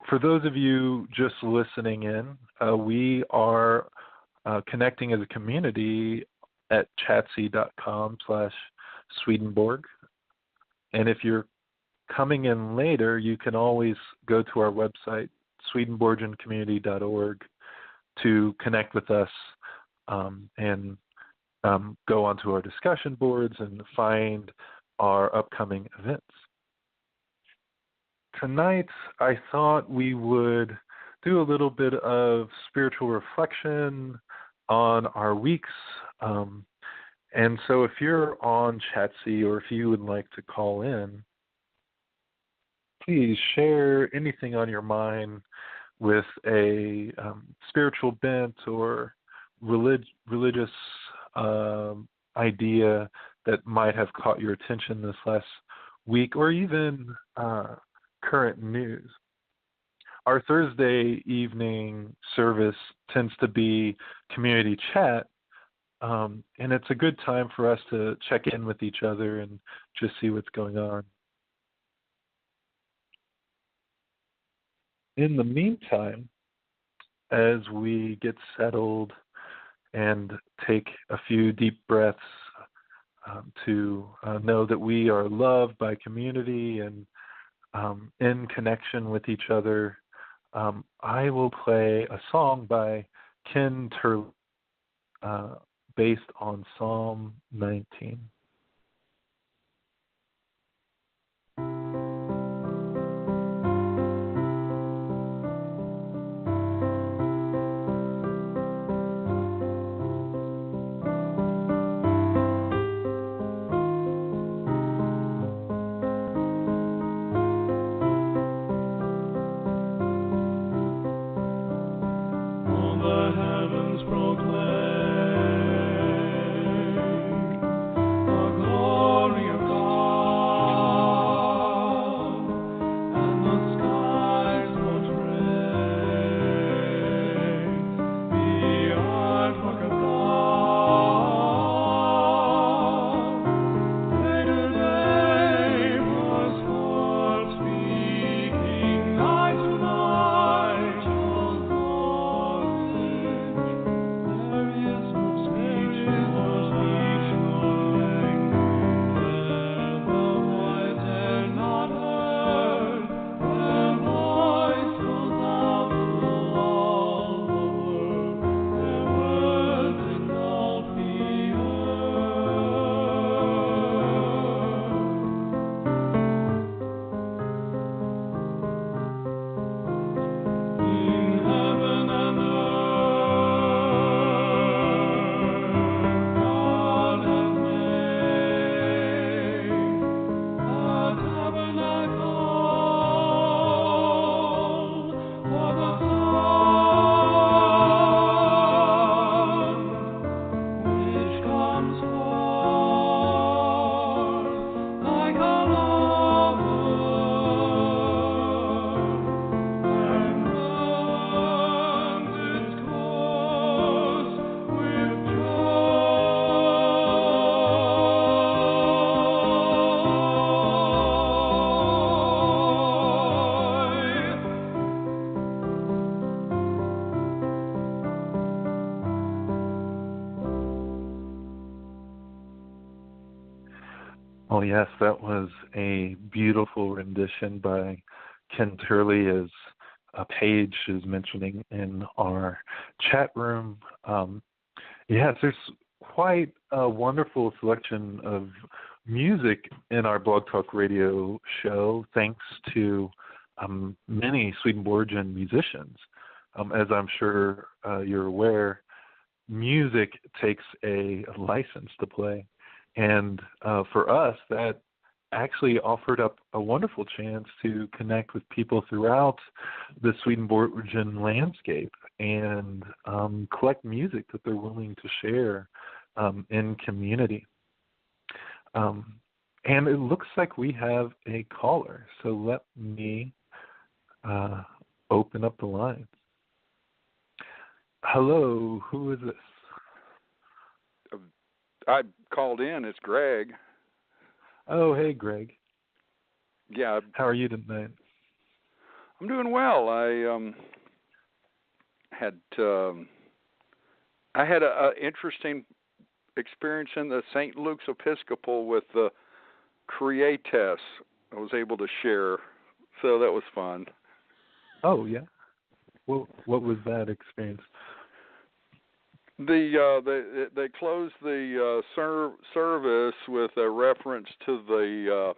For those of you just listening in, we are connecting as a community at chatsy.com/Swedenborg. And if you're coming in later, you can always go to our website, Swedenborgiancommunity.org, to connect with us and go onto our discussion boards and find our upcoming events. Tonight, I thought we would do a little bit of spiritual reflection on our weeks. And so if you're on Chatsy or if you would like to call in, please share anything on your mind with a spiritual bent or religious idea that might have caught your attention this last week, or even current news. Our Thursday evening service tends to be community chat, and it's a good time for us to check in with each other and just see what's going on. In the meantime, as we get settled and take a few deep breaths to know that we are loved by community and in connection with each other, I will play a song by Ken Turley based on Psalm 19. Oh, yes, that was a beautiful rendition by Ken Turley, as Paige is mentioning in our chat room. Yes, there's quite a wonderful selection of music in our Blog Talk Radio show, thanks to many Swedenborgian musicians. As I'm sure you're aware, music takes a license to play. And for us, that actually offered up a wonderful chance to connect with people throughout the Swedenborgian landscape and collect music that they're willing to share in community. And it looks like we have a caller, so let me open up the lines. Hello, who is this? I called in. It's Greg. Oh, hey, Greg. Yeah. How are you tonight? I'm doing well. I had a interesting experience in the St. Luke's Episcopal with the Creates. I was able to share, so that was fun. Oh yeah. Well, what was that experience? They closed the service with a reference to the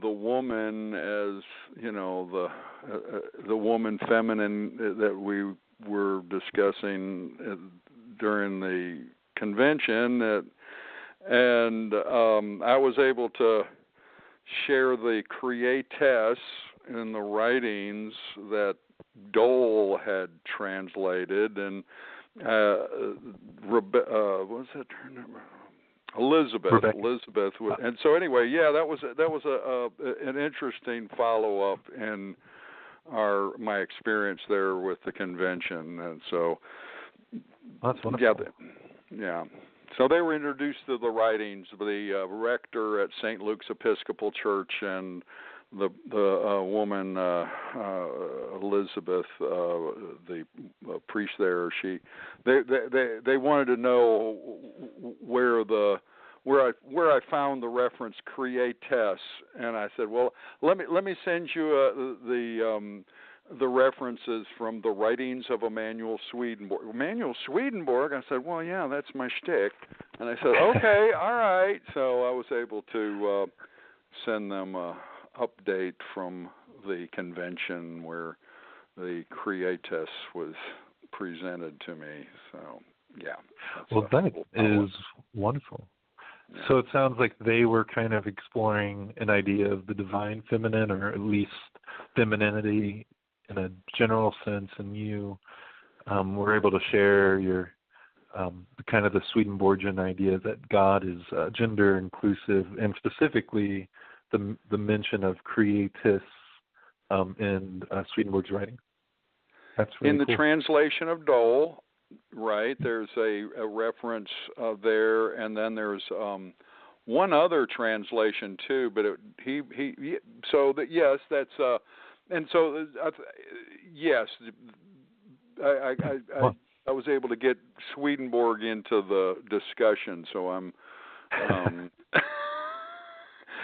woman as, you know, the woman feminine that we were discussing during the convention, and I was able to share the Creates in the writings that Dole had translated, and what was that her name? Elizabeth. Rebecca. Elizabeth. And so anyway, yeah, that was an interesting follow up in my experience there with the convention, and so that's wonderful. Yeah. So they were introduced to the writings of the rector at St. Luke's Episcopal Church and the woman Elizabeth, the priest there. They wanted to know where I found the reference Creates, and I said, well, let me send you the references from the writings of Emanuel Swedenborg. Emanuel Swedenborg, I said, well, yeah, that's my shtick. And I said, okay, all right. So I was able to send them a update from the convention where the Creates was presented to me. So, yeah. Well, that is wonderful. Yeah. So it sounds like they were kind of exploring an idea of the divine feminine, or at least femininity in a general sense, and you were able to share your kind of the Swedenborgian idea that God is gender inclusive, and specifically the mention of Creates in Swedenborg's writing. That's really in the cool. Translation of Dole, right? There's a reference there, and then there's one other translation too. But yes, that's. And so, yes, I was able to get Swedenborg into the discussion. So I'm,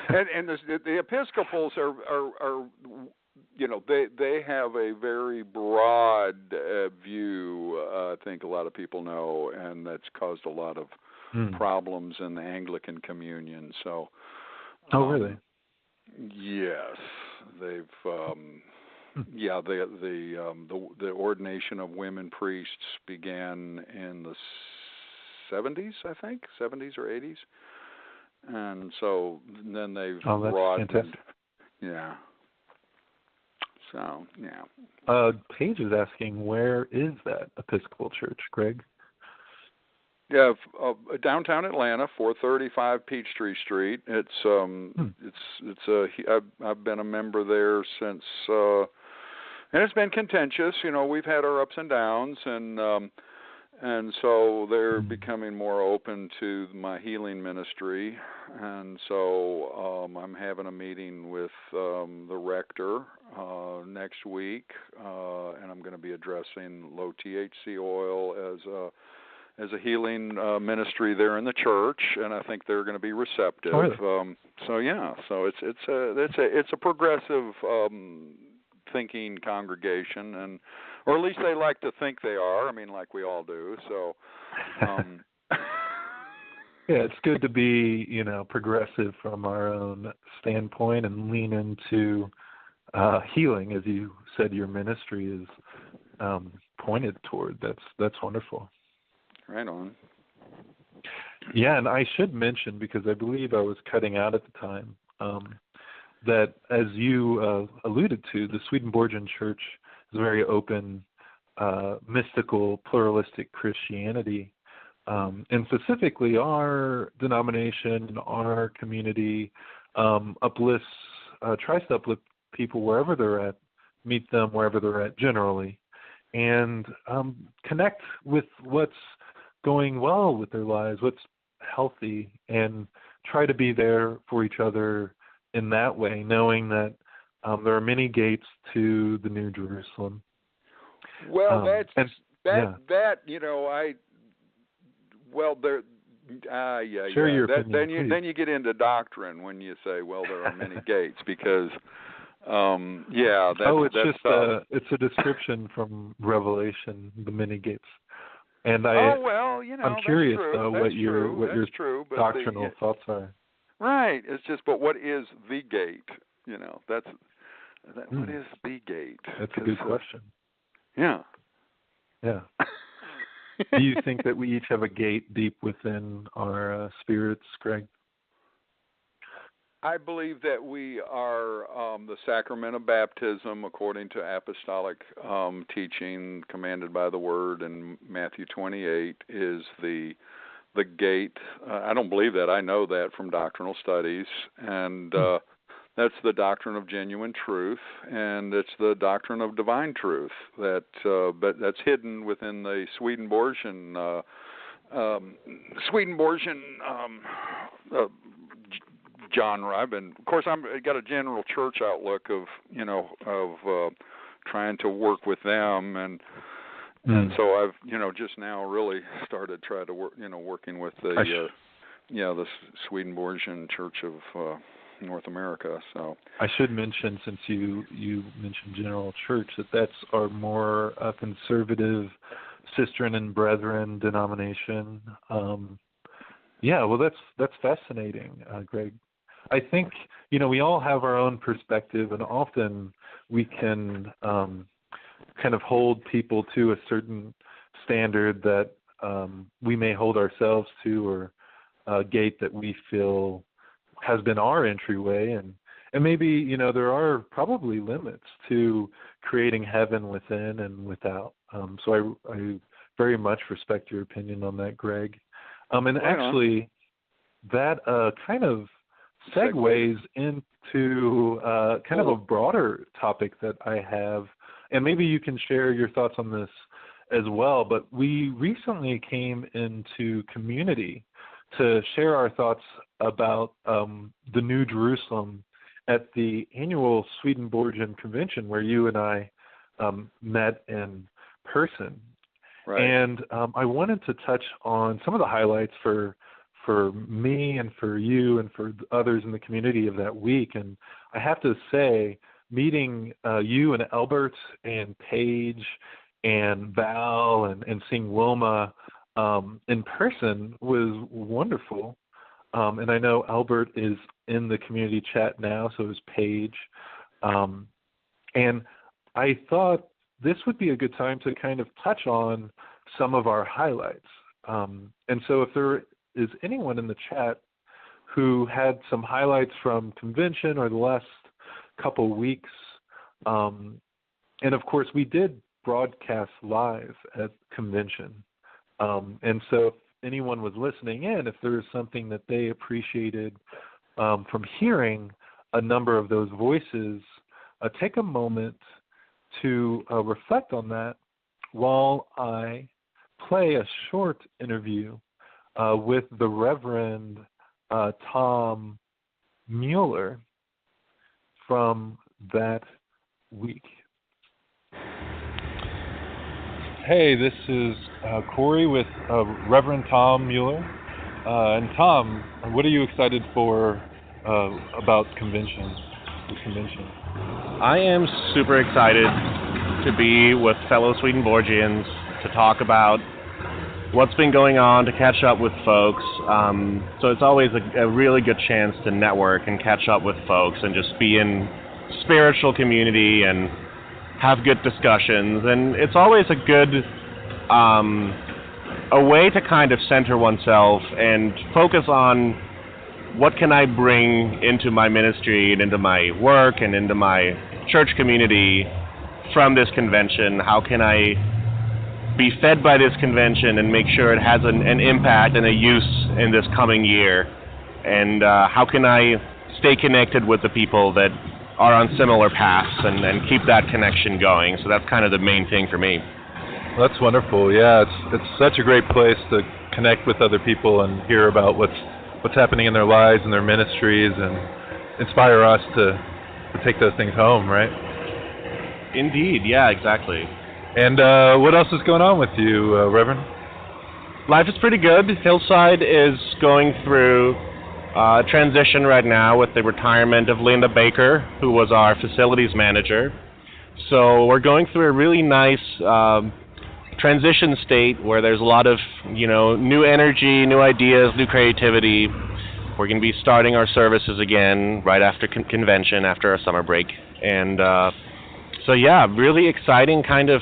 and the Episcopals are you know, they have a very broad view. I think a lot of people know, and that's caused a lot of problems in the Anglican communion. So, oh, really? Yes, they've the ordination of women priests began in the 70s, I think, 70s or 80s, and so then they've broadened. Fantastic. Yeah. So yeah. Paige is asking, where is that Episcopal church, Greg? Yeah, downtown Atlanta, 435 Peachtree Street. It's I've been a member there since, and it's been contentious. You know, we've had our ups and downs, and so they're becoming more open to my healing ministry, and so I'm having a meeting with the rector next week, and I'm going to be addressing low THC oil as a healing ministry there in the church, and I think they're going to be receptive. Oh, really? So it's a progressive thinking congregation, and or at least they like to think they are. I mean, like we all do. So. Yeah, it's good to be, you know, progressive from our own standpoint and lean into healing, as you said your ministry is pointed toward. That's wonderful. Right on. Yeah, and I should mention, because I believe I was cutting out at the time, that as you alluded to, the Swedenborgian Church is a very open, mystical, pluralistic Christianity. And specifically our denomination, our community uplifts, tries to uplift people wherever they're at, meet them wherever they're at generally, and connect with what's going well with their lives, what's healthy, and try to be there for each other in that way, knowing that there are many gates to the New Jerusalem. Well, there. Share your opinion, then you get into doctrine when you say, well, there are many gates, because it's a description from Revelation, the many gates. And I'm curious what your doctrinal thoughts are. Right. It's just, but what is the gate? What is the gate? That's a good question. Yeah. Yeah. Do you think that we each have a gate deep within our spirits, Greg? I believe that we are the sacrament of baptism, according to apostolic teaching commanded by the Word in Matthew 28, is the gate. I don't believe that. I know that from doctrinal studies, and that's the doctrine of genuine truth, and it's the doctrine of divine truth but that's hidden within the Swedenborgian genre. Of course, I got a general church outlook of trying to work with them, and so I've just now really started trying to work working with the the Swedenborgian Church of North America. So I should mention, since you mentioned General Church, that's our more conservative Sistren and Brethren denomination. Well, that's fascinating, Greg. I think we all have our own perspective, and often we can kind of hold people to a certain standard that we may hold ourselves to, or a gate that we feel has been our entryway, and maybe there are probably limits to creating heaven within and without. So I very much respect your opinion on that, Greg. And actually, that kind of segues into kind of a broader topic that I have, and maybe you can share your thoughts on this as well. But we recently came into community to share our thoughts about the New Jerusalem at the annual Swedenborgian convention, where you and I met in person. Right. And I wanted to touch on some of the highlights for me and for you and for others in the community of that week. And I have to say, meeting you and Albert and Paige and Val and seeing Wilma in person was wonderful. And I know Albert is in the community chat now, so is Paige. And I thought this would be a good time to kind of touch on some of our highlights. And so if there is anyone in the chat who had some highlights from convention or the last couple weeks, and of course we did broadcast live at convention. And so if anyone was listening in, if there was something that they appreciated from hearing a number of those voices, take a moment to reflect on that while I play a short interview with the Reverend Tom Mueller from that week. Hey, this is Cory with Reverend Tom Mueller. And Tom, what are you excited for about the convention? I am super excited to be with fellow Swedenborgians to talk about what's been going on, to catch up with folks. So it's always a really good chance to network and catch up with folks and just be in spiritual community and have good discussions. And it's always a good a way to kind of center oneself and focus on what can I bring into my ministry and into my work and into my church community from this convention. How can I be fed by this convention and make sure it has an impact and a use in this coming year? And how can I stay connected with the people that are on similar paths and keep that connection going? So that's kind of the main thing for me. Well, that's wonderful. Yeah, it's such a great place to connect with other people and hear about what's happening in their lives and their ministries, and inspire us to take those things home, right? Indeed, yeah, exactly. And what else is going on with you, Reverend? Life is pretty good. Hillside is going through transition right now with the retirement of Linda Baker, who was our facilities manager. So we're going through a really nice transition state where there's a lot of, new energy, new ideas, new creativity. We're going to be starting our services again right after convention, after our summer break. And so, yeah, really exciting kind of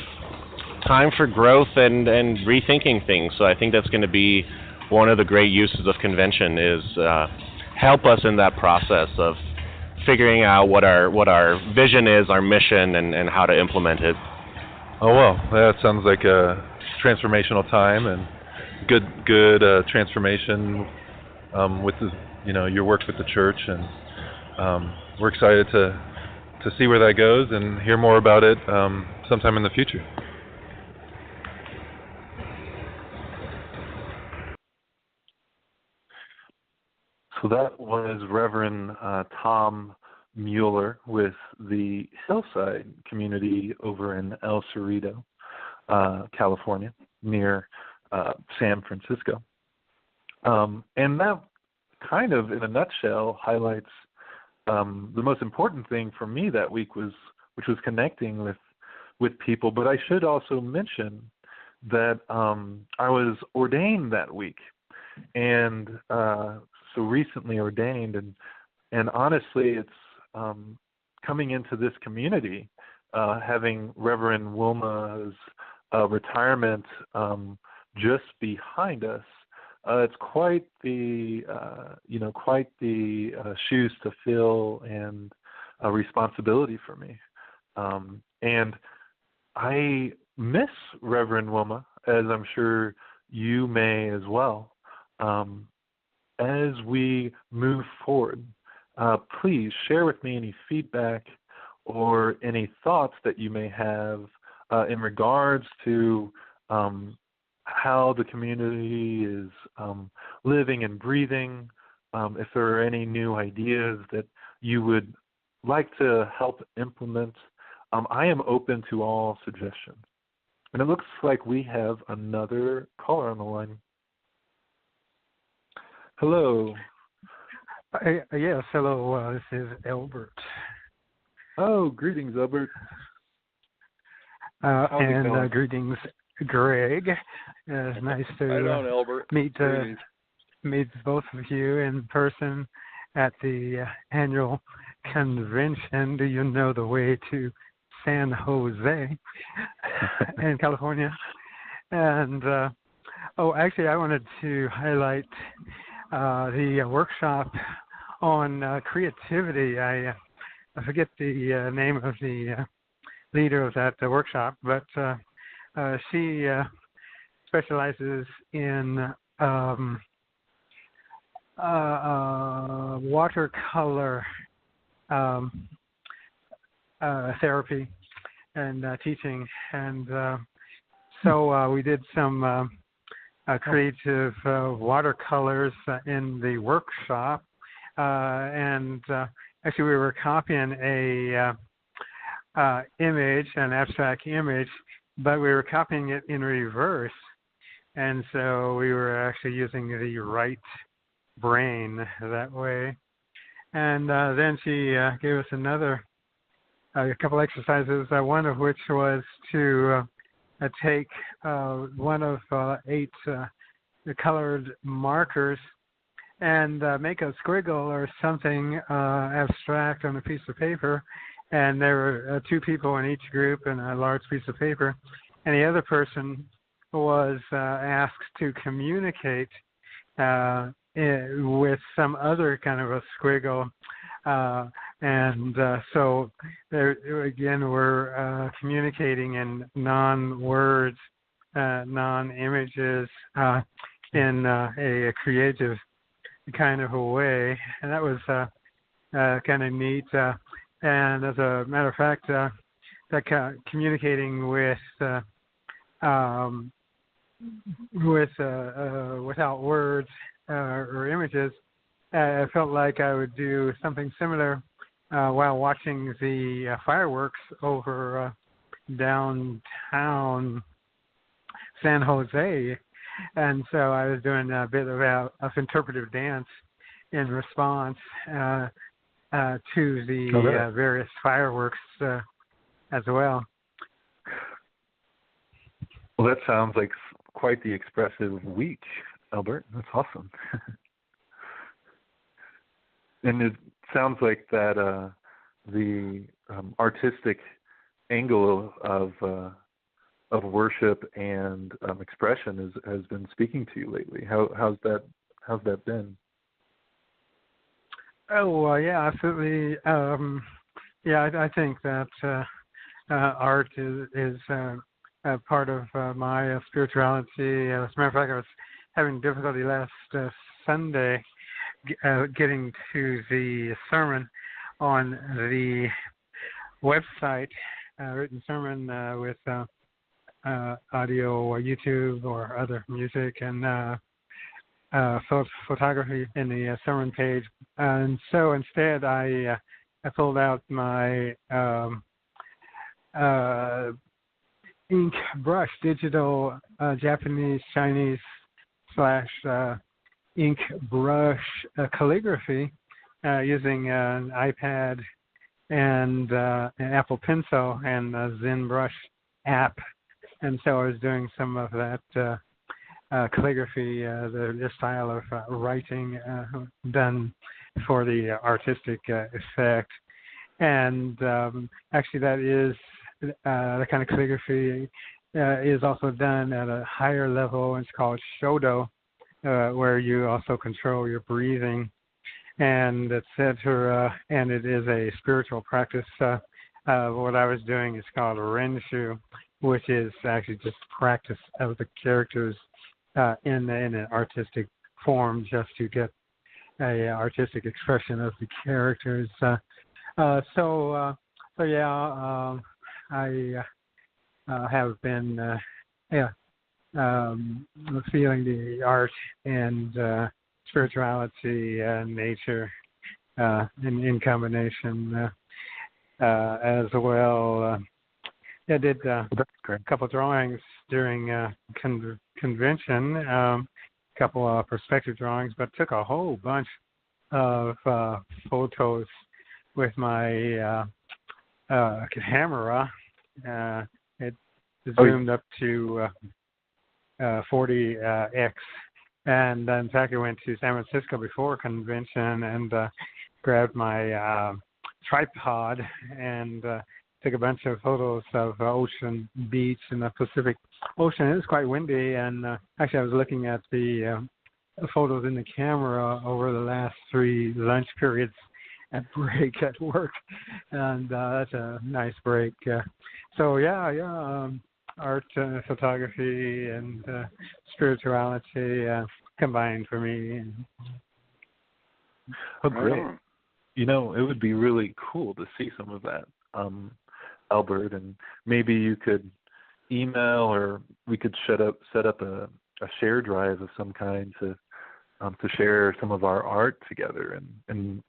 time for growth and rethinking things. So I think that's going to be one of the great uses of convention is help us in that process of figuring out what our vision is, our mission, and how to implement it. Oh, well, that sounds like a transformational time and good transformation with your work with the church, and we're excited to see where that goes and hear more about it sometime in the future. So that was Reverend Tom Mueller with the Hillside community over in El Cerrito, California, near San Francisco. And that kind of, in a nutshell, highlights the most important thing for me that week which was connecting with people. But I should also mention that I was ordained that week, and so recently ordained, and honestly, it's coming into this community, having Reverend Wilma's retirement just behind us. It's quite the shoes to fill and a responsibility for me, and I miss Reverend Wilma, as I'm sure you may as well. As we move forward, please share with me any feedback or any thoughts that you may have in regards to how the community is living and breathing, if there are any new ideas that you would like to help implement. I am open to all suggestions. And it looks like we have another caller on the line. Hello. Yes, hello. This is Albert. Oh, greetings, Albert. And greetings, Greg. It's nice to meet both of you in person at the annual convention. Do you know the way to San Jose in California? And actually, I wanted to highlight the workshop on creativity. I forget the name of the leader of that workshop, but she specializes in watercolor therapy and teaching, and so we did some creative watercolors in the workshop, and actually we were copying an abstract image, but we were copying it in reverse, and so we were actually using the right brain that way. And then she gave us a couple exercises, one of which was to take one of 8 colored markers and make a squiggle or something abstract on a piece of paper. And there were 2 people in each group and a large piece of paper. And the other person was asked to communicate with some other kind of a squiggle. So there, again, we're communicating in non-words, non-images, in a creative kind of a way. And that was kind of neat. And as a matter of fact, that communicating without words or images, I felt like I would do something similar while watching the fireworks over downtown San Jose, and so I was doing a bit of interpretive dance in response to the various fireworks as well. Well, that sounds like quite the expressive week, Albert. That's awesome. And it sounds like that the artistic angle of worship and expression has been speaking to you lately. How's that been? Oh, yeah, absolutely. I think that art is part of my spirituality. As a matter of fact, I was having difficulty last Sunday getting to the sermon on the website, written sermon with audio or YouTube or other music and photography in the sermon page. And so instead I pulled out my ink brush, digital Japanese, Chinese / ink brush calligraphy using an iPad and an Apple Pencil and a ZenBrush app. And so I was doing some of that calligraphy, the style of writing done for the artistic effect. And actually that is the kind of calligraphy is also done at a higher level. It's called shodo, where you also control your breathing and etc. And it is a spiritual practice. What I was doing is called renshu, which is actually just practice of the characters in an artistic form, just to get a artistic expression of the characters. I have been feeling the art and spirituality and nature in combination as well. I did a couple of drawings during convention, a couple of perspective drawings, but took a whole bunch of photos with my camera. It zoomed up to 40x, and in fact I went to San Francisco before convention and grabbed my tripod and took a bunch of photos of ocean, beach, and the Pacific Ocean. It was quite windy, and actually I was looking at the photos in the camera over the last 3 lunch periods at break at work, and that's a nice break. Art, photography, and spirituality combined for me. Oh, great. You know, it would be really cool to see some of that, Albert, and maybe you could email, or we could set up a share drive of some kind to share some of our art together, and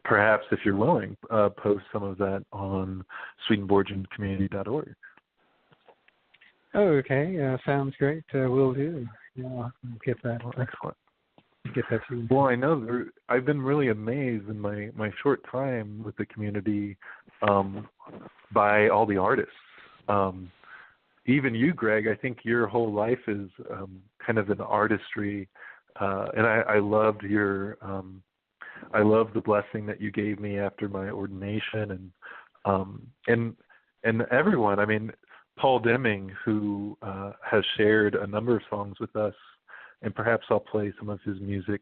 perhaps, if you're willing, post some of that on Swedenborgiancommunity.org. Oh, okay. Sounds great. We'll do. I'll get that. Excellent. Get that to you. Well, I know I've been really amazed in my short time with the community by all the artists. Even you, Greg, I think your whole life is kind of an artistry, and I loved I love the blessing that you gave me after my ordination, and everyone. I mean, Paul Deming, who has shared a number of songs with us, and perhaps I'll play some of his music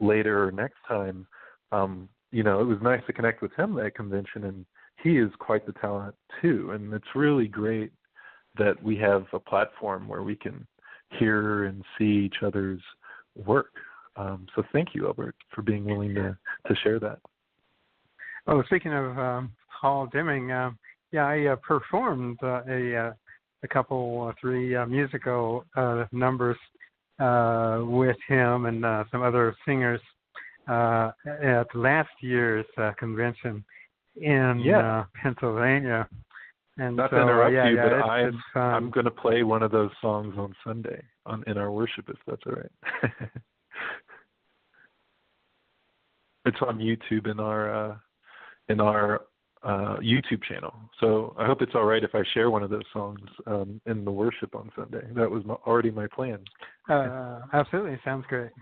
later or next time. It was nice to connect with him at that convention, and he is quite the talent too. And it's really great that we have a platform where we can hear and see each other's work. So thank you, Albert, for being willing to share that. Oh, speaking of Paul Deming, I performed a couple, 3 musical numbers with him and some other singers at last year's convention. in Pennsylvania. And not so, to interrupt you, but it's I'm going to play one of those songs on Sunday in our worship, if that's all right. It's on YouTube in our YouTube channel. So I hope it's all right if I share one of those songs in the worship on Sunday. That was already my plan. Absolutely, sounds great.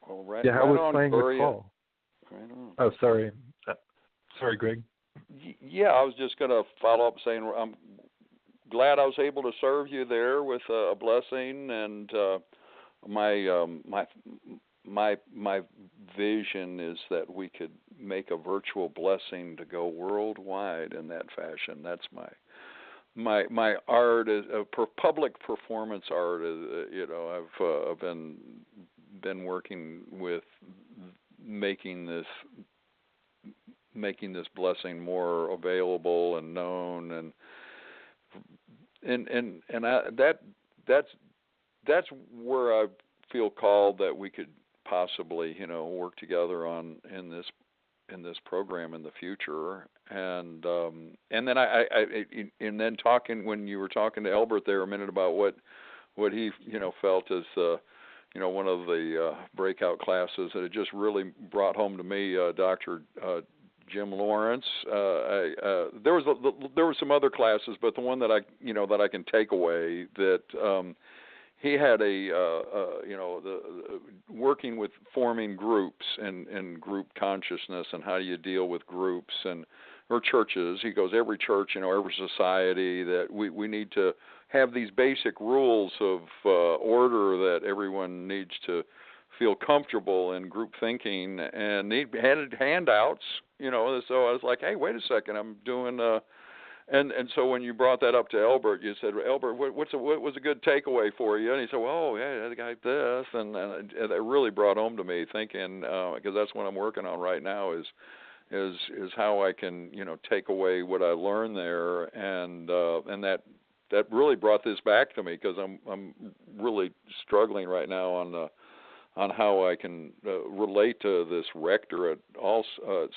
Well, right, yeah, how right was on, playing Cory. with Paul? Right on. Oh, sorry. Sorry, Greg. Yeah, I was just going to follow up saying I'm glad I was able to serve you there with a blessing, and my vision is that we could make a virtual blessing to go worldwide in that fashion. That's my art is public performance art. I've been working with making this blessing more available and known, and that's where I feel called that we could possibly work together in this program in the future, and then and then talking when you were talking to Albert there a minute about what he felt as one of the breakout classes that it just really brought home to me, Dr. Jim Lawrence. There were some other classes, but the one that I can take away that he had working with forming groups and group consciousness and how do you deal with groups or churches. He goes, every church, every society, that we need to have these basic rules of order that everyone needs to feel comfortable in group thinking, and he had handouts, so I was like, hey, wait a second, I'm doing and so when you brought that up to Albert, you said, Albert, what was a good takeaway for you? And he said, well, oh, yeah, I got this, and it really brought home to me thinking, because that's what I'm working on right now is how I can take away what I learned there, and that really brought this back to me, because I'm really struggling right now on how I can relate to this rector at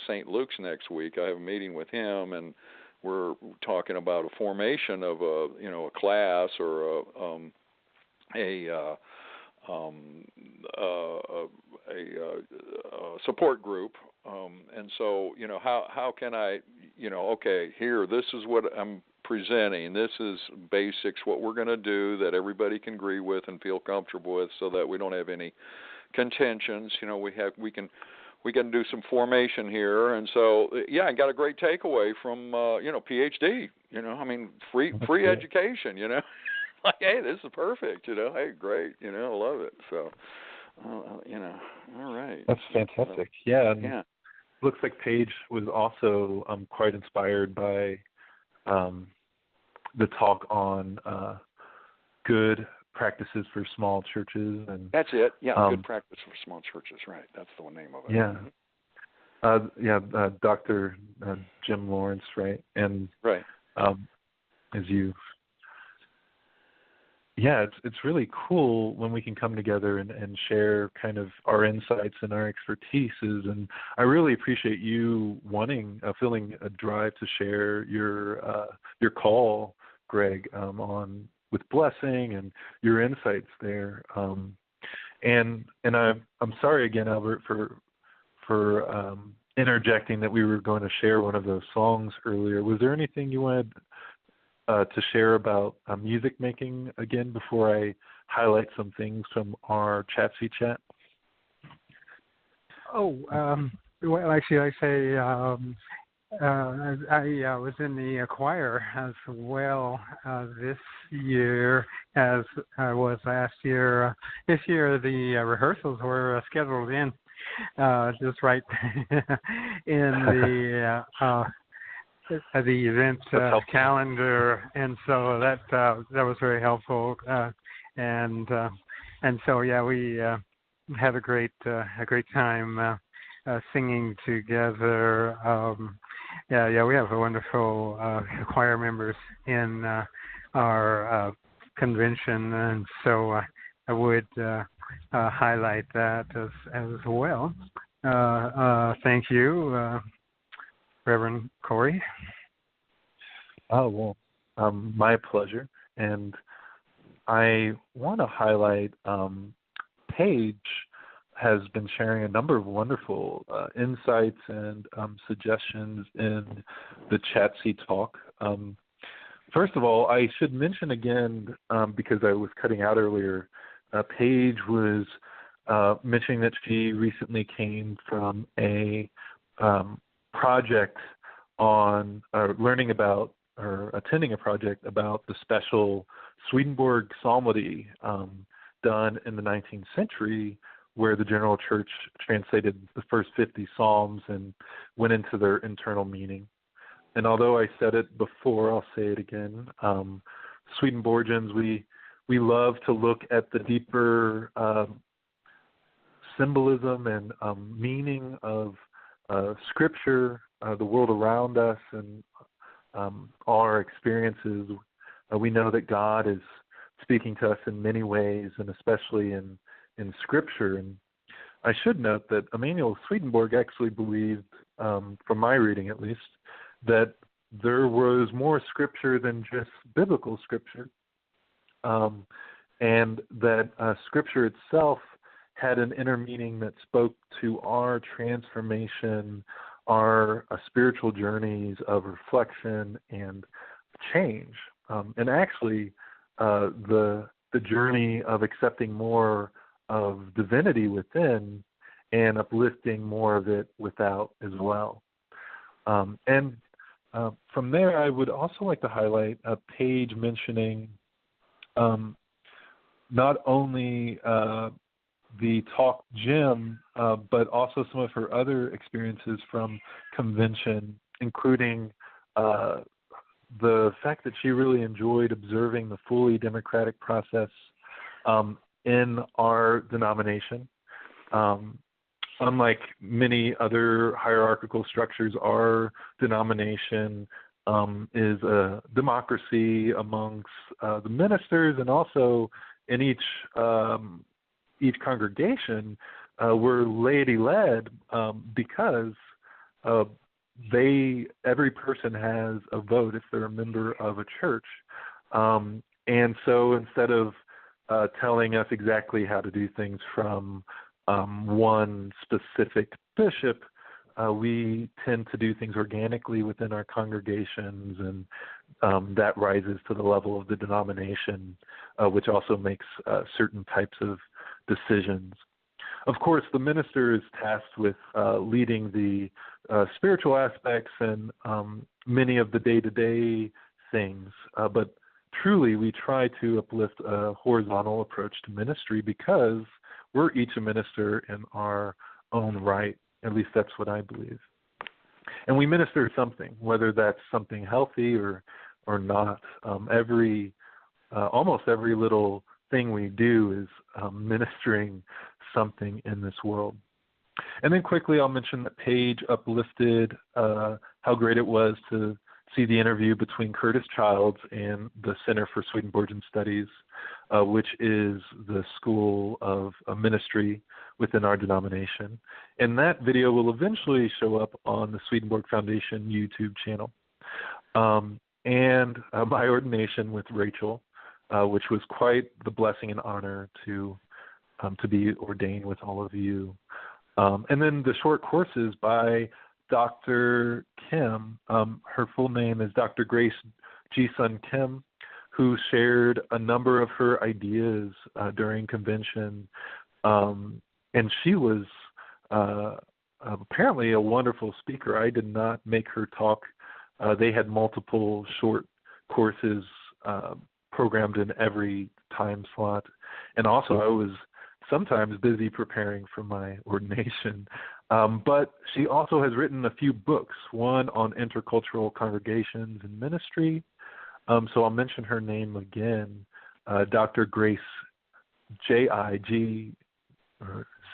St. Luke's next week. I have a meeting with him, and we're talking about a formation of a class or a support group, and so how can I okay, here, this is what I'm presenting, this is basics, what we're going to do that everybody can agree with and feel comfortable with, so that we don't have any contentions. We can do some formation here, and so I got a great takeaway from PhD. Free education. Like, hey, this is perfect. Hey, great. I love it. So, all right. That's fantastic. And looks like Paige was also quite inspired by the talk on good practices for small churches, and that's it. Good practice for small churches. Right. That's the name of it. Dr. Jim Lawrence, right? And right. It's really cool when we can come together and share kind of our insights and our expertises. And I really appreciate you feeling a drive to share your call, Greg, with blessing and your insights there. And I'm sorry again, Albert, for interjecting that we were going to share one of those songs earlier. Was there anything you wanted to share about music making again before I highlight some things from our Chatsy chat? Well, actually, I say I was in the choir as well this year as I was last year. This year, the rehearsals were scheduled in just right in the event calendar, and so that was very helpful. And so we had a great time singing together. We have wonderful choir members in our convention, and so I would highlight that as well. Thank you. Reverend Cory. Oh, well, my pleasure. And I want to highlight Paige has been sharing a number of wonderful insights and suggestions in the Chatsy Talk. First of all, I should mention again, because I was cutting out earlier, Paige was mentioning that she recently came from a project on learning about or attending a project about the special Swedenborg psalmody done in the 19th century, where the General Church translated the first 50 psalms and went into their internal meaning. And although I said it before, I'll say it again. Swedenborgians, we love to look at the deeper symbolism and meaning of Scripture, the world around us, and our experiences. We know that God is speaking to us in many ways, and especially in Scripture. And I should note that Emanuel Swedenborg actually believed, from my reading at least, that there was more Scripture than just biblical Scripture, and that Scripture itself had an inner meaning that spoke to our transformation, our spiritual journeys of reflection and change, and actually the journey of accepting more of divinity within and uplifting more of it without as well. And from there, I would also like to highlight a page mentioning not only the talk gym, but also some of her other experiences from convention, including the fact that she really enjoyed observing the fully democratic process in our denomination. Unlike many other hierarchical structures, our denomination is a democracy amongst the ministers, and also in each congregation we're laity-led because every person has a vote if they're a member of a church. And so instead of telling us exactly how to do things from one specific bishop, we tend to do things organically within our congregations, and that rises to the level of the denomination, which also makes certain types of decisions. Of course, the minister is tasked with leading the spiritual aspects and many of the day-to-day things, but truly we try to uplift a horizontal approach to ministry because we're each a minister in our own right. At least that's what I believe. And we minister something, whether that's something healthy or not. Almost every little thing we do is ministering something in this world. And then quickly I'll mention that Paige uplifted how great it was to see the interview between Curtis Childs and the Center for Swedenborgian Studies, which is the school of ministry within our denomination. And that video will eventually show up on the Swedenborg Foundation YouTube channel. And my ordination with Rachel, which was quite the blessing and honor to be ordained with all of you. And then the short courses by Dr. Kim. Her full name is Dr. Grace Ji-Sun Kim, who shared a number of her ideas during convention. And she was apparently a wonderful speaker. I did not make her talk. They had multiple short courses programmed in every time slot. And also I was sometimes busy preparing for my ordination. But she also has written a few books, one on intercultural congregations and ministry. So I'll mention her name again, Dr. Grace Ji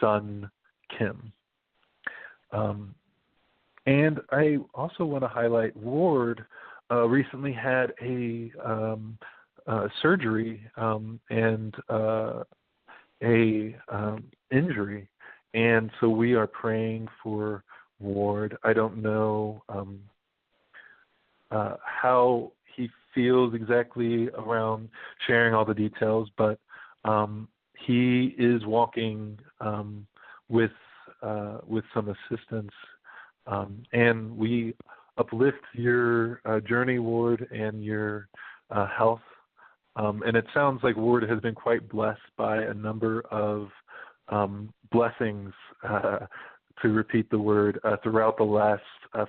Sun Kim. And I also want to highlight Ward recently had a surgery and a injury. And so we are praying for Ward. I don't know how he feels exactly around sharing all the details, but he is walking with some assistance, and we uplift your journey, Ward, and your health. And it sounds like Ward has been quite blessed by a number of blessings, to repeat the word, throughout the last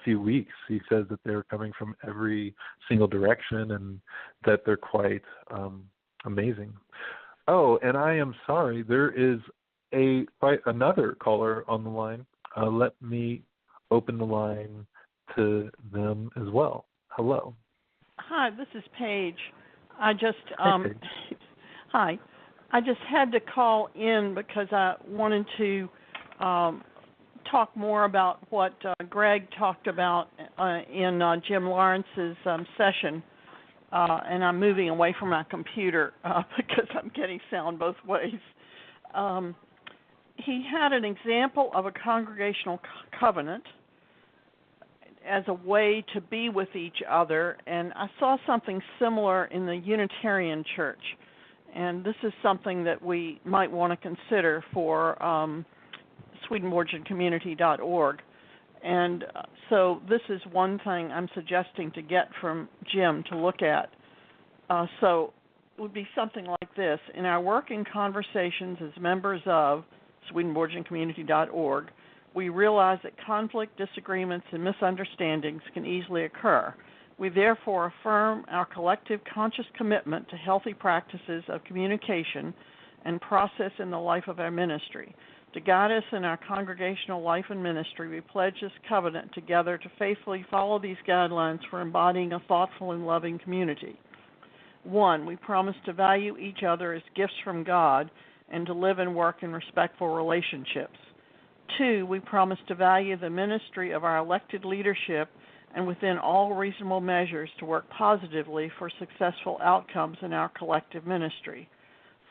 few weeks. He says that they're coming from every single direction and that they're quite amazing. Oh, and I am sorry, there is another caller on the line. Let me open the line to them as well. Hello. Hi, this is Paige. I just Paige. Hi. I just had to call in because I wanted to talk more about what Greg talked about in Jim Lawrence's session, and I'm moving away from my computer because I'm getting sound both ways. He had an example of a congregational covenant as a way to be with each other, and I saw something similar in the Unitarian Church, and this is something that we might want to consider for Swedenborgiancommunity.org. And so this is one thing I'm suggesting to get from Jim to look at. So it would be something like this. In our work and conversations as members of Swedenborgiancommunity.org, we realize that conflict, disagreements, and misunderstandings can easily occur. We therefore affirm our collective conscious commitment to healthy practices of communication and process in the life of our ministry. To guide us in our congregational life and ministry, we pledge this covenant together to faithfully follow these guidelines for embodying a thoughtful and loving community. 1, we promise to value each other as gifts from God and to live and work in respectful relationships. 2, we promise to value the ministry of our elected leadership and within all reasonable measures to work positively for successful outcomes in our collective ministry.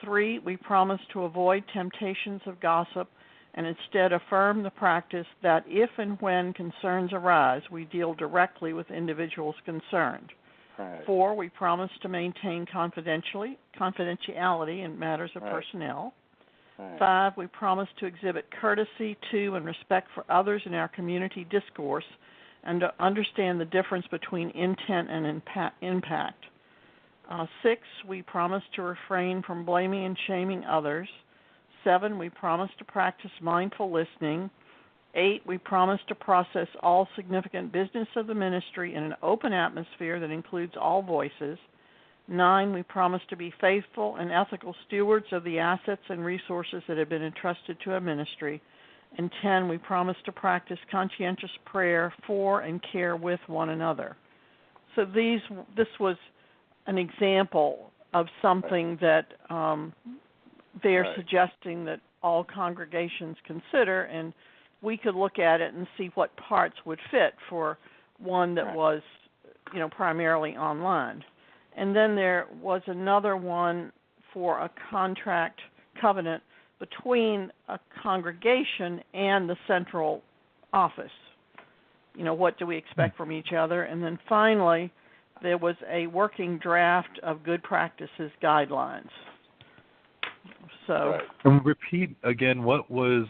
3, we promise to avoid temptations of gossip and instead affirm the practice that if and when concerns arise, we deal directly with individuals concerned. Right. 4, we promise to maintain confidentiality in matters of personnel. Right. 5, we promise to exhibit courtesy to and respect for others in our community discourse and to understand the difference between intent and impact. 6, we promise to refrain from blaming and shaming others. 7, we promise to practice mindful listening. 8, we promise to process all significant business of the ministry in an open atmosphere that includes all voices. 9, we promise to be faithful and ethical stewards of the assets and resources that have been entrusted to our ministry. And 10, we promise to practice conscientious prayer for and care with one another. So this was an example of something that they're suggesting that all congregations consider, and we could look at it and see what parts would fit for one that was, primarily online. And then there was another one for a contract covenant between a congregation and the central office. What do we expect from each other? And then finally, there was a working draft of good practices guidelines. So, and repeat again what you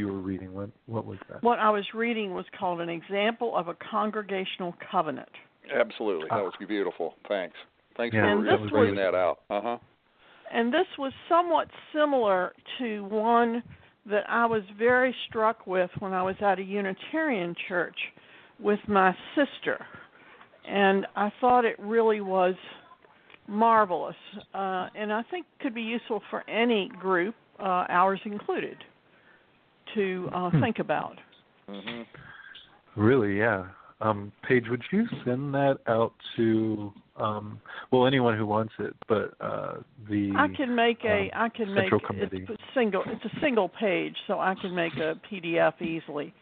were reading. What was that? What I was reading was called An Example of a Congregational Covenant. Absolutely. That was beautiful. Thanks for bringing that out. And this was somewhat similar to one that I was very struck with when I was at a Unitarian church with my sister. And I thought it really was marvelous. And I think could be useful for any group, ours included, to think about. Mm-hmm. Really, yeah. Paige, would you send that out to anyone who wants it, but the I can make Central Committee. It's a single page, so I can make a PDF easily.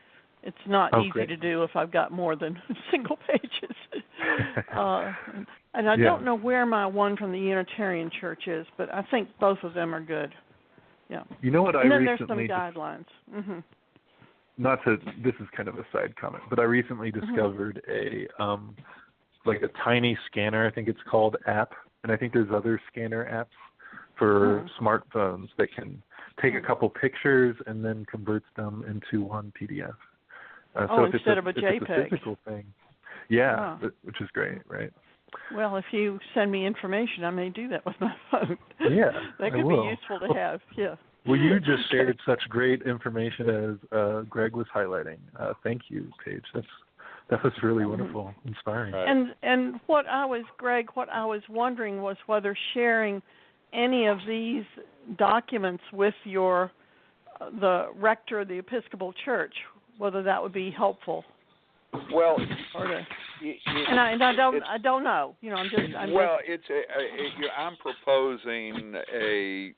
It's not easy to do if I've got more than single pages. And I don't know where my one from the Unitarian Church is, but I think both of them are good. Yeah. You know what and I then recently there's some guidelines. Mm-hmm. this is kind of a side comment, but I recently discovered a like a tiny scanner, I think it's called, app, and I think there's other scanner apps for smartphones that can take a couple pictures and then converts them into one PDF. So if instead of a if JPEG. it's a physical thing. Yeah, which is great, right? Well, if you send me information, I may do that with my phone. Yeah, that could be useful to have. Yeah. Well, you just shared such great information as Greg was highlighting. Thank you, Paige. That was really wonderful, inspiring. And what I was wondering was whether sharing any of these documents with the rector of the Episcopal Church, whether that would be helpful. Well, I don't know. I'm proposing a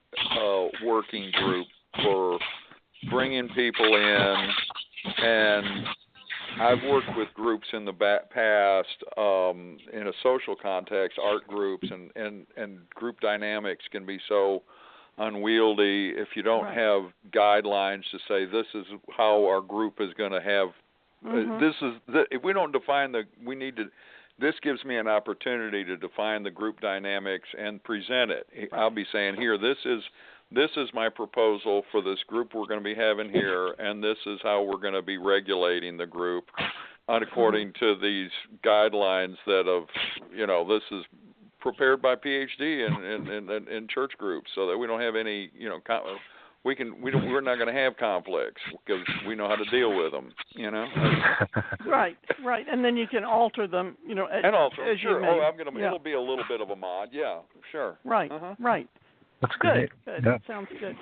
working group for bringing people in, and I've worked with groups in the past in a social context, art groups, and group dynamics can be so unwieldy if you don't have guidelines to say this is how our group is going to have. If we don't define this gives me an opportunity to define the group dynamics and present it. I'll be saying here, this is my proposal for this group we're going to be having here, and this is how we're going to be regulating the group according to these guidelines this is prepared by PhD in church groups, so that we don't have any, we're not going to have conflicts because we know how to deal with them, Right, and then you can alter them, and alter them, sure. It'll be a little bit of a mod, yeah, sure. Right, right. That's great. Good. Yeah. Sounds good.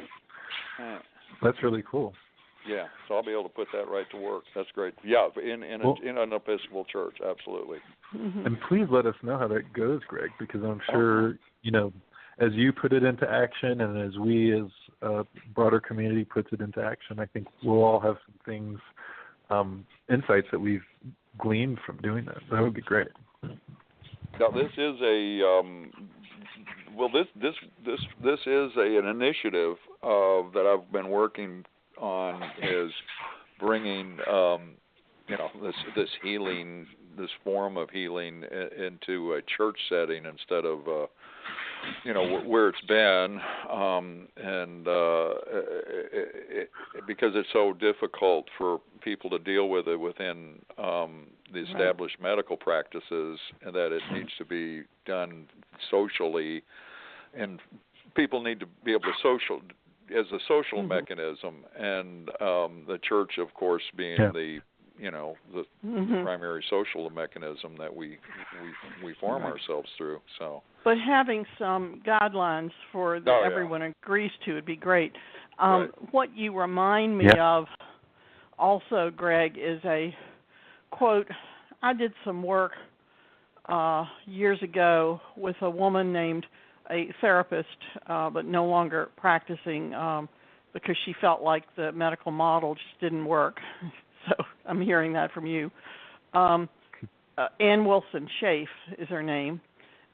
That's really cool. Yeah, so I'll be able to put that right to work. That's great. Yeah, in an Episcopal church, absolutely. And please let us know how that goes, Greg, because I'm sure, as you put it into action and as we as a broader community puts it into action, I think we'll all have some things, insights that we've gleaned from doing that. So that would be great. Now, this is this is an initiative that I've been working on, is bringing this healing, this form of healing into a church setting instead of where it's been, because it's so difficult for people to deal with it within the established medical practices, and that it needs to be done socially, and people need to be able to as a social mechanism, and the church, of course, being the primary social mechanism that we form ourselves through. So, but having some guidelines for everyone agrees to would be great. What you remind me of, also, Greg, is a quote. I did some work years ago with a woman named a therapist, but no longer practicing because she felt like the medical model just didn't work. So I'm hearing that from you. Ann Wilson Schaaf is her name,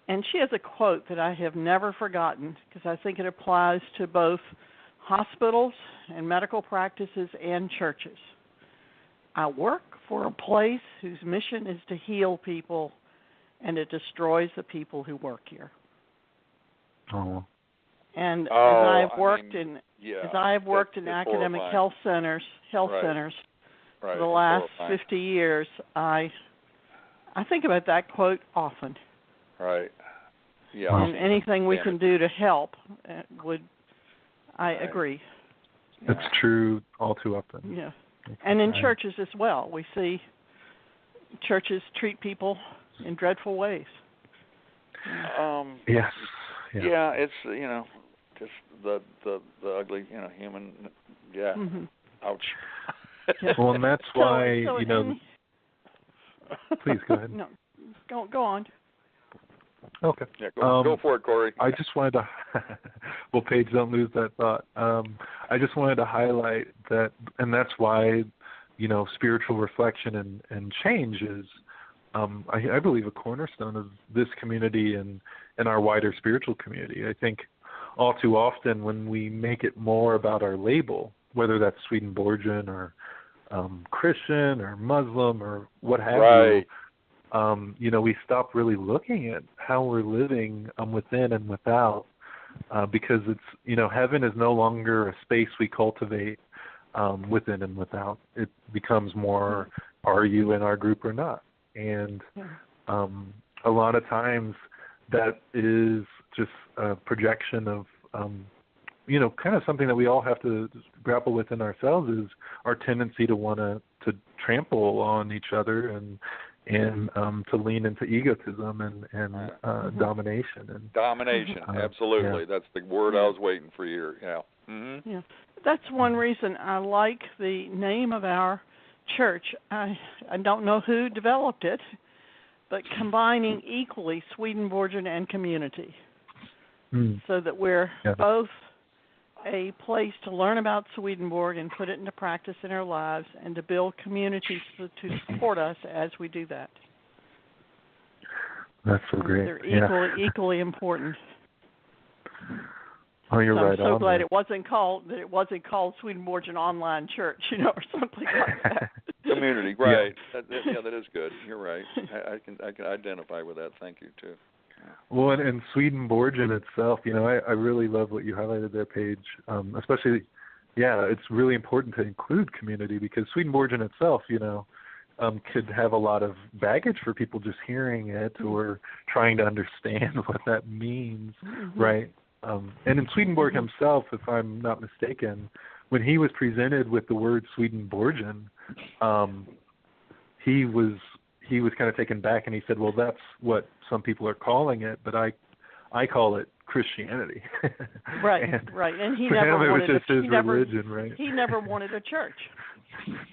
and she has a quote that I have never forgotten because I think it applies to both hospitals and medical practices and churches. I work for a place whose mission is to heal people, and it destroys the people who work here. Oh. And as I have worked in academic health centers for the last 50 years, I think about that quote often. Right. Yeah. And anything we can do to help I agree. It's true all too often. Yeah. And in churches as well. We see churches treat people in dreadful ways. Yes. Yeah, it's just the ugly human. Yeah. Ouch. Well, and that's why Please go ahead. No, go on. Okay. Yeah, go for it, Cory. I just wanted to. Well, Paige, don't lose that thought. I just wanted to highlight that, and that's why spiritual reflection and change is. I believe a cornerstone of this community and our wider spiritual community. I think all too often when we make it more about our label, whether that's Swedenborgian or Christian or Muslim or what have right. you, we stop really looking at how we're living within and without, because it's, heaven is no longer a space we cultivate within and without. It becomes more, are you in our group or not? And a lot of times that is just a projection of, kind of something that we all have to grapple with in ourselves, is our tendency to want to trample on each other and to lean into egotism and domination. And domination, absolutely. That's the word I was waiting for you. Yeah. Mm-hmm. Yeah. That's one reason I like the name of our church. I don't know who developed it, but combining equally Swedenborgian and community, so that we're both a place to learn about Swedenborg and put it into practice in our lives, and to build communities to support us as we do that. That's so great. They're equally important. Oh, you're right. I'm so glad it wasn't called Swedenborgian Online Church, or something like that. Community, right? That is good. You're right. I can identify with that. Thank you too. Well, and Swedenborgian itself, I really love what you highlighted there, Paige. Especially, it's really important to include community, because Swedenborgian itself, could have a lot of baggage for people just hearing it or trying to understand what that means, right? And in Swedenborg himself, if I'm not mistaken, when he was presented with the word Swedenborgian, he was kind of taken back, and he said, well, that's what some people are calling it, but I call it Christianity. Right. And he never wanted religion, right? He never wanted a church.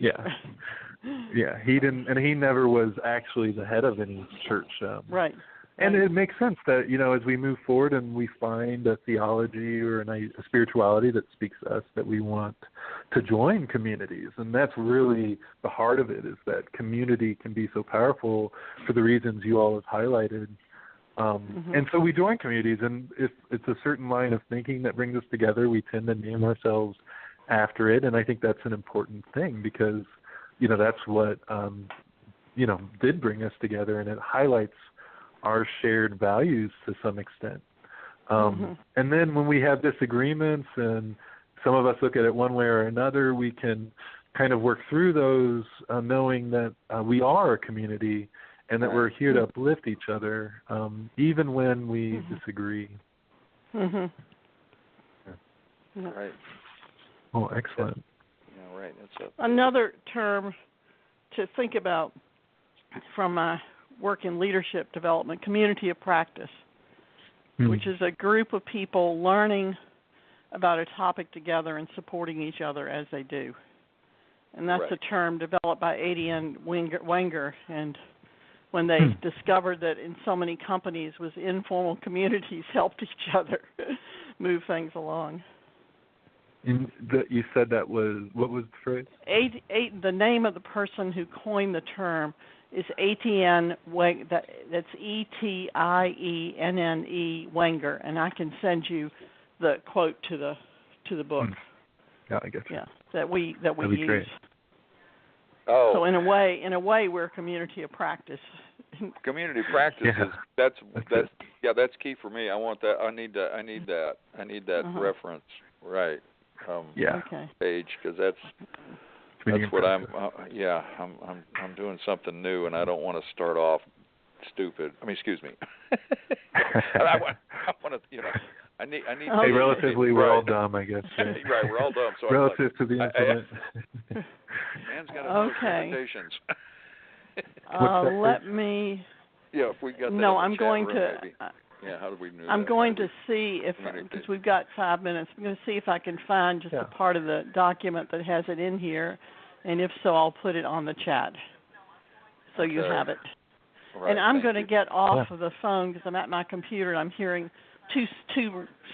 Yeah, he didn't, and he never was actually the head of any church. Right. And it makes sense that, as we move forward and we find a theology or a spirituality that speaks to us, that we want to join communities. And that's really the heart of it, is that community can be so powerful for the reasons you all have highlighted. And so we join communities, and if it's a certain line of thinking that brings us together, we tend to name ourselves after it. And I think that's an important thing, because, that's what, did bring us together, and it highlights our shared values to some extent. And then when we have disagreements and some of us look at it one way or another, we can kind of work through those, knowing that we are a community and that we're here to uplift each other, even when we disagree. Right. Oh, excellent. Yeah, right. Another term to think about from my work in leadership development, community of practice, which is a group of people learning about a topic together and supporting each other as they do. And that's a term developed by A.D.N. Wenger, and when they discovered that in so many companies was informal communities helped each other move things along. You said that was, what was the phrase? The name of the person who coined the term is Etienne Wenger. That's Etienne Wenger, and I can send you the quote to the book. Yeah, I guess. Yeah, that we use. Great. Oh. So in a way, we're a community of practice. Community practice is that's key for me. I want that. I need that reference. Right. Page, because that's what I'm doing something new, and I don't want to start off stupid. Excuse me. I want to, I need. Hey, relatively, we're all dumb, I guess. Right, we're all dumb. So relative to the implement. Man's got to presentations. Let me. Yeah, if we got that. No, I'm chat going room, to. maybe. How do we do I'm that? going to see if, because we've got 5 minutes, I'm going to see if I can find just a part of the document that has it in here, and if so, I'll put it on the chat so you have it. Right, and I'm going to get off of the phone because I'm at my computer and I'm hearing two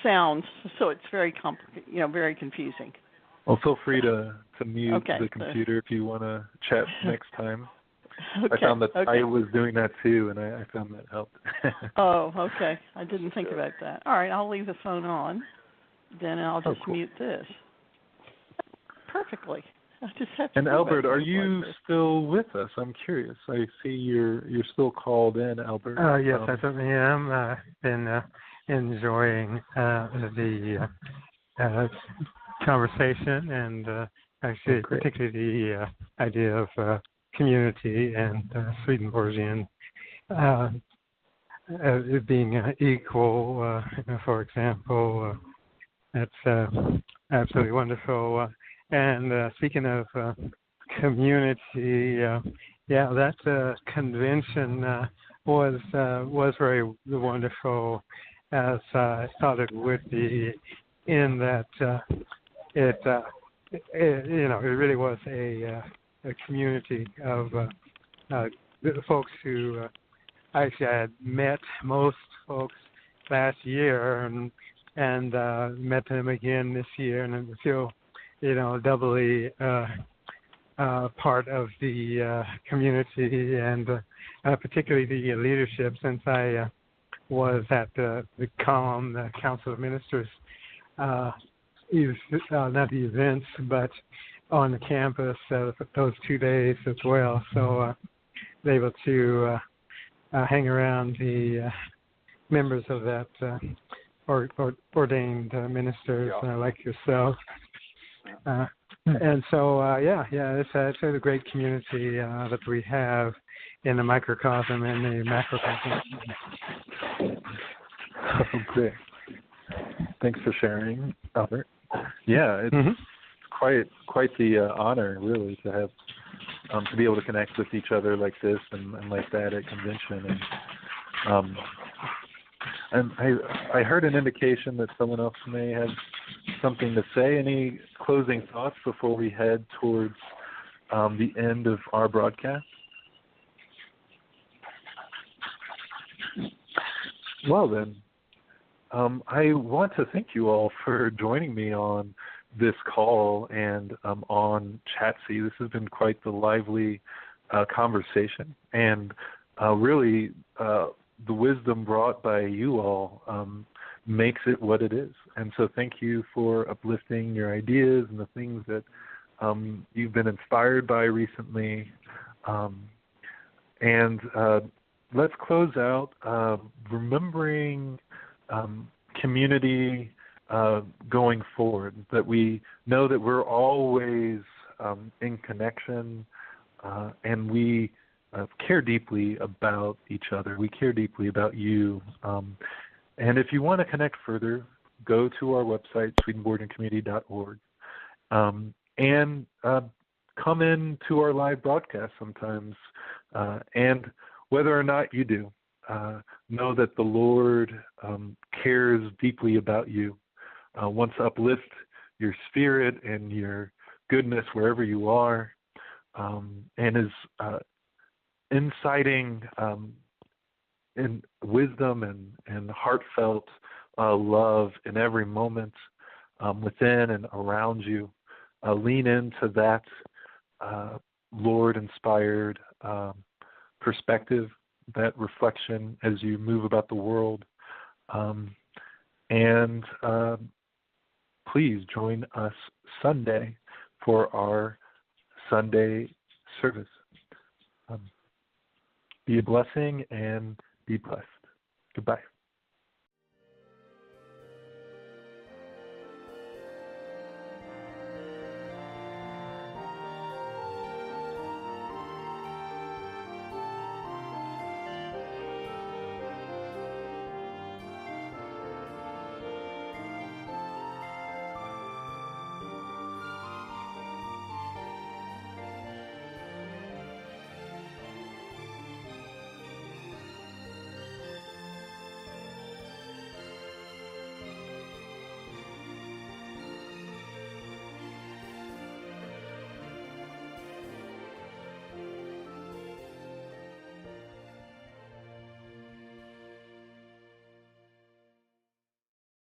sounds, so it's very very confusing. Well, feel free to mute the computer if you want to chat next time. Okay. I found that I was doing that too, and I found that helped. Oh, okay. I didn't think about that. All right, I'll leave the phone on, then I'll just mute this. Perfectly. I just have to. And Albert, are you still with us? I'm curious. I see you're still called in, Albert. Yes, I certainly am. I've been enjoying the conversation, and actually, particularly the idea of community and Swedenborgian being equal. For example, that's absolutely wonderful. And speaking of community, that convention was very wonderful, as I thought it would be, in that it really was a community of folks who actually I had met most folks last year and met them again this year, and I feel doubly part of the community, and particularly the leadership, since I was at the COM, the Council of Ministers, not the events, but on the campus those 2 days as well. So able to hang around the members of that ordained ministers like yourself. And so, it's a great community that we have in the microcosm and the macrocosm. Oh, great. Thanks for sharing, Albert. Yeah, it's quite the honor, really, to have to be able to connect with each other like this and like that at convention. And I heard an indication that someone else may have something to say. Any closing thoughts before we head towards the end of our broadcast? Well, then, I want to thank you all for joining me on this call and on Chatsy. This has been quite the lively conversation, and really the wisdom brought by you all makes it what it is. And so thank you for uplifting your ideas and the things that you've been inspired by recently. And let's close out remembering community going forward, that we know that we're always in connection, and we care deeply about each other. We care deeply about you. And if you want to connect further, go to our website, swedenborgiancommunity.org, and come in to our live broadcast sometimes. And whether or not you do, know that the Lord cares deeply about you, wants to uplift your spirit and your goodness wherever you are, and is inciting in wisdom and heartfelt love in every moment within and around you. Lean into that Lord-inspired perspective, that reflection as you move about the world. And please join us Sunday for our Sunday service. Be a blessing and be blessed. Goodbye.